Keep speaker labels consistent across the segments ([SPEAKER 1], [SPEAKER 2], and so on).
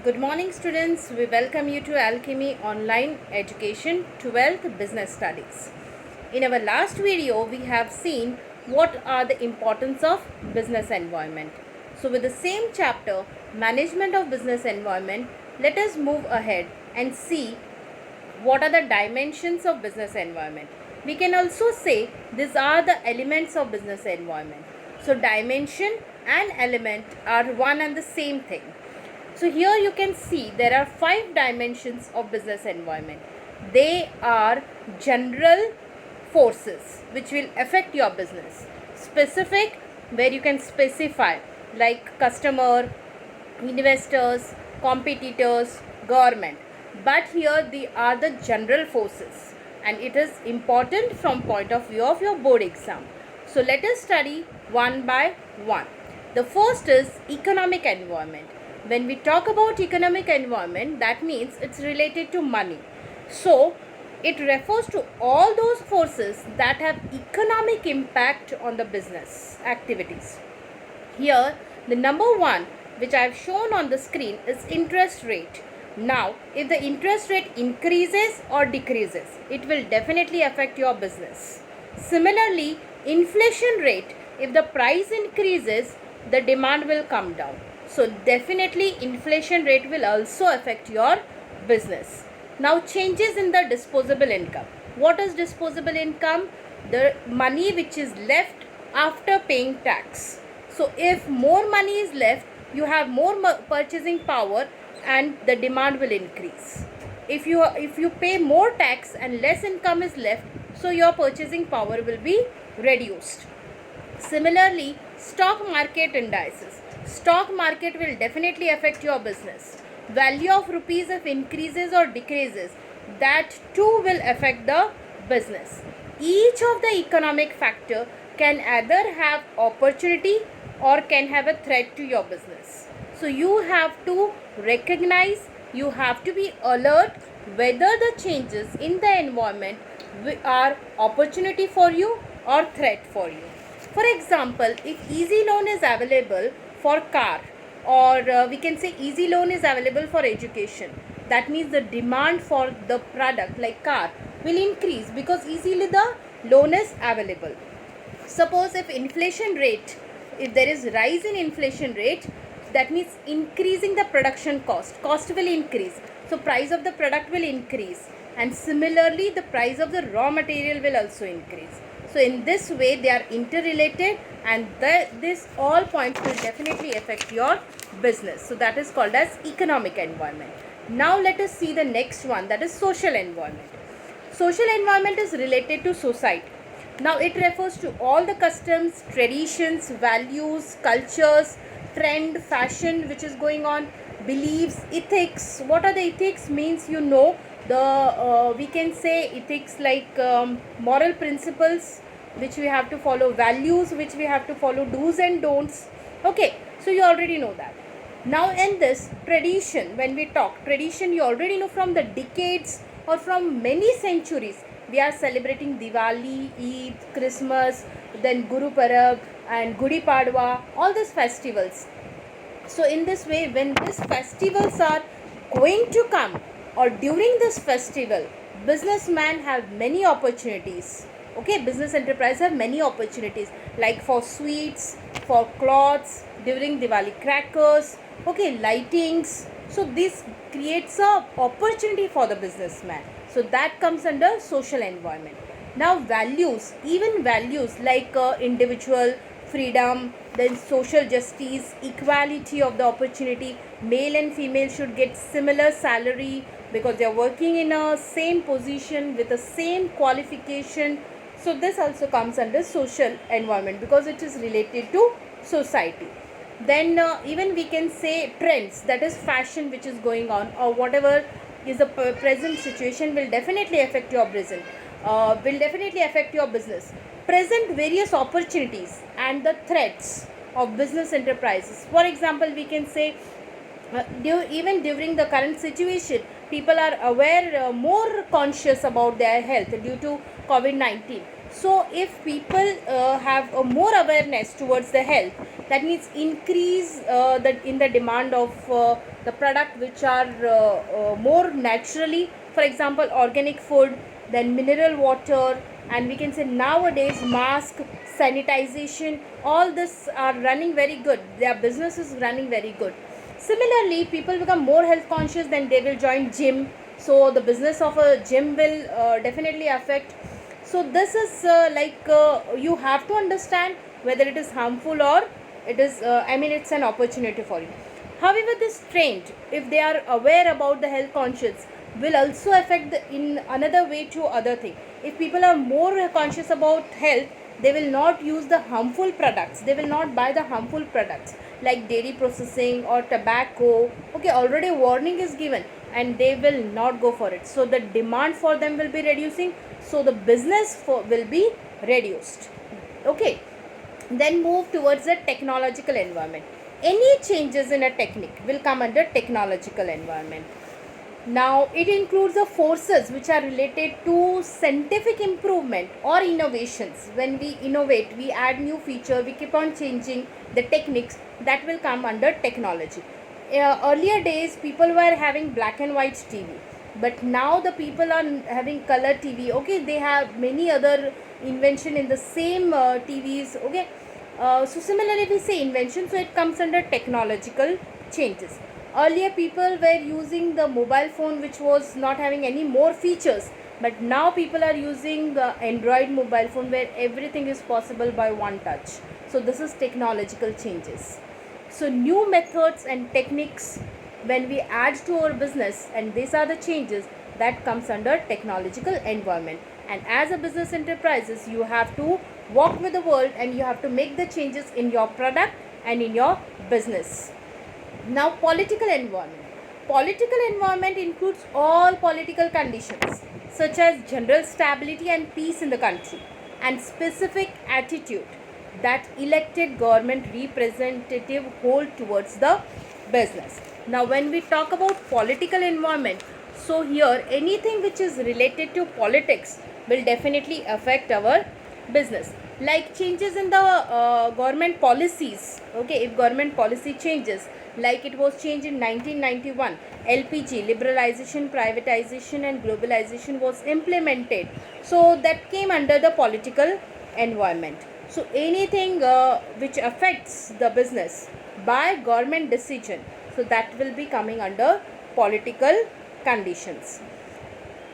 [SPEAKER 1] Good morning, students. We welcome you to Alchemy Online Education 12th Business Studies. In our last video, we have seen what are the importance of business environment. So, with the same chapter, Management of Business Environment, let us move ahead and see what are the dimensions of business environment. We can also say these are the elements of business environment. So, dimension and element are one and the same thing. So here you can see there are 5 dimensions of business environment. They are general forces which will affect your business. Specific, where you can specify like customer, investors, competitors, government. But here they are the general forces, and it is important from point of view of your board exam. So let us study one by one. The first is economic environment. When we talk about economic environment, that means it's related to money. So it refers to all those forces that have economic impact on the business activities. Here the number one which I have shown on the screen is interest rate. Now if the interest rate increases or decreases, it will definitely affect your business. Similarly, inflation rate, if the price increases, the demand will come down. So definitely inflation rate will also affect your business. Now changes in the disposable income. What is disposable income? The money which is left after paying tax. So if more money is left, you have more purchasing power and the demand will increase. If you pay more tax and less income is left, so your purchasing power will be reduced. Similarly, stock market indices. Stock market will definitely affect your business. Value of rupees if increases or decreases, that too will affect the business. Each of the economic factor can either have opportunity or can have a threat to your business. So you have to recognize, you have to be alert whether the changes in the environment are opportunity for you or threat for you. For example, if easy loan is available for car, or we can say easy loan is available for education, that means the demand for the product like car will increase because easily the loan is available. Suppose if there is rise in inflation rate, that means increasing the production cost will increase, so price of the product will increase, and similarly the price of the raw material will also increase. So in this way they are interrelated, and this all points will definitely affect your business. So that is called as economic environment. Now let us see the next one, that is social environment. Social environment is related to society. Now it refers to all the customs, traditions, values, cultures, trend, fashion which is going on, beliefs, ethics. What are the ethics? Means the we can say ethics like moral principles which we have to follow, values which we have to follow, do's and don'ts. Okay, so you already know that. Now in this tradition, when we talk tradition, you already know from the decades or from many centuries we are celebrating Diwali, Eid, Christmas, then Guru Parab and Gudi Padwa, all these festivals. So in this way, when these festivals are going to come, or during this festival, businessmen have many opportunities. Okay, business enterprise have many opportunities like for sweets, for cloths, during Diwali crackers, okay, lightings. So this creates a opportunity for the businessman. So that comes under social environment. Now values, even values like individual freedom, then social justice, equality of the opportunity, male and female should get similar salary because they are working in a same position with the same qualification. So this also comes under social environment because it is related to society. Then even we can say trends, that is fashion which is going on, or whatever is the present situation will definitely affect your business, present various opportunities and the threats of business enterprises. For example, we can say even during the current situation, people are aware, more conscious about their health due to COVID-19. So if people have a more awareness towards the health, that means increase in the demand of the product which are more naturally, for example organic food, then mineral water, and we can say nowadays mask, sanitization, all this are running very good, their business is running very good. Similarly, people become more health conscious, then they will join gym, so the business of a gym will definitely affect. So this is you have to understand whether it is harmful or it is it's an opportunity for you. However, this trend, if they are aware about the health conscious, will also affect in another way to other thing. If people are more conscious about health, they will not use the harmful products, they will not buy the harmful products like dairy processing or tobacco. Okay, already warning is given and they will not go for it, so the demand for them will be reducing, so the business will be reduced. Okay, then move towards the technological environment. Any changes in a technique will come under technological environment. Now it includes the forces which are related to scientific improvement or innovations. When we innovate, we add new feature, we keep on changing the techniques, that will come under technology. Earlier days people were having black and white TV, but now the people are having color TV. Okay, they have many other invention in the same TVs. Okay, so similarly we say invention, so it comes under technological changes. Earlier people were using the mobile phone which was not having any more features, but now people are using the Android mobile phone where everything is possible by one touch. So this is technological changes. So new methods and techniques when we add to our business, and these are the changes that comes under technological environment. And as a business enterprises, you have to walk with the world and you have to make the changes in your product and in your business. Now political environment. Political environment includes all political conditions such as general stability and peace in the country and specific attitude that elected government representative hold towards the business. Now when we talk about political environment, so here anything which is related to politics will definitely affect our business, like changes in the government policies. Okay, if government policy changes, like it was changed in 1991, LPG, liberalization, privatization and globalization was implemented, so that came under the political environment. So anything which affects the business by government decision, so that will be coming under political conditions.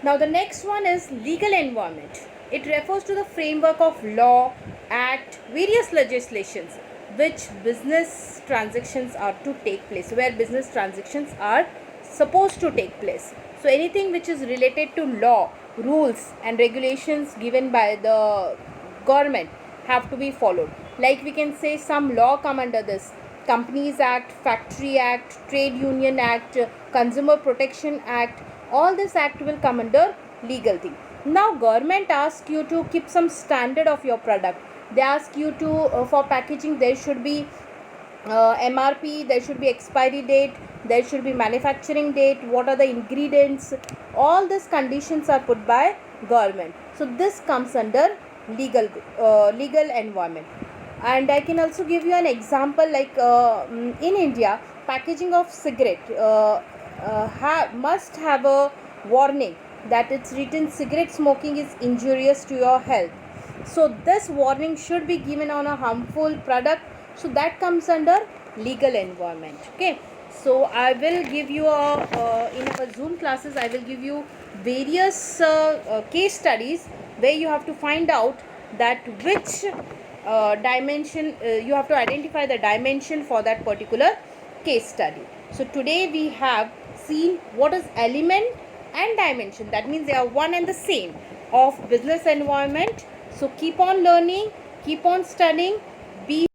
[SPEAKER 1] Now the next one is legal environment. It refers to the framework of law, act, various legislations which business transactions are to take place, where business transactions are supposed to take place. So anything which is related to law, rules and regulations given by the government have to be followed. Like we can say some law come under this: Companies Act, Factory Act, Trade Union Act, Consumer Protection Act. All this act will come under legal thing. Now government asks you to keep some standard of your product. They ask you to for packaging there should be MRP, there should be expiry date, there should be manufacturing date, what are the ingredients. All these conditions are put by government. So this comes under legal environment. And I can also give you an example, like in India, packaging of cigarette must have a warning that it's written cigarette smoking is injurious to your health. So this warning should be given on a harmful product, so that comes under legal environment. Okay, so I will give you in our Zoom classes I will give you various case studies where you have to find out that which dimension you have to identify the dimension for that particular case study. So today we have seen what is element and dimension, that means they are one and the same, of business environment. So keep on learning, keep on studying, be